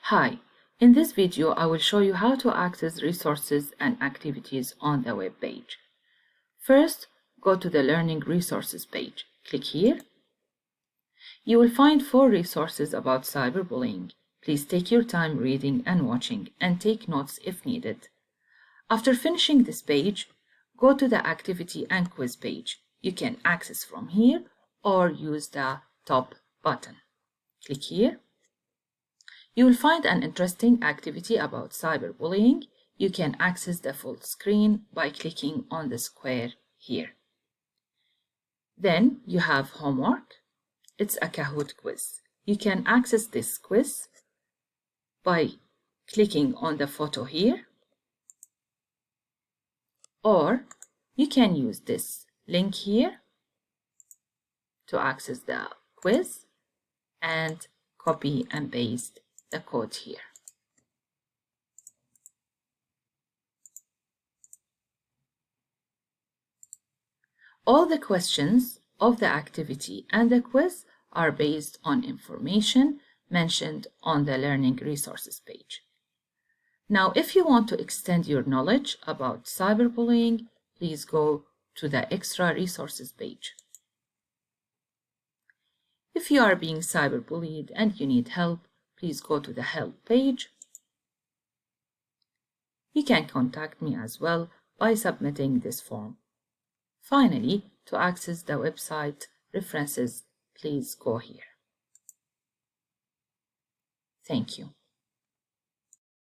Hi, in this video I will show you how to access resources and activities on the web page. First, go to the Learning Resources page. Click here. You will find 4 resources about cyberbullying. Please take your time reading and watching and take notes if needed. After finishing this page, go to the Activity and Quiz page. You can access from here or use the top button. Click here. You will find an interesting activity about cyberbullying. You can access the full screen by clicking on the square here. Then you have homework. It's a Kahoot quiz. You can access this quiz by clicking on the photo here, or you can use this link here to access the quiz and copy and paste the code here. All the questions of the activity and the quiz are based on information mentioned on the Learning Resources page. Now, if you want to extend your knowledge about cyberbullying, please go to the Extra Resources page. If you are being cyberbullied and you need help, please go to the Help page. You can contact me as well by submitting this form. Finally, to access the website references, please go here. Thank you.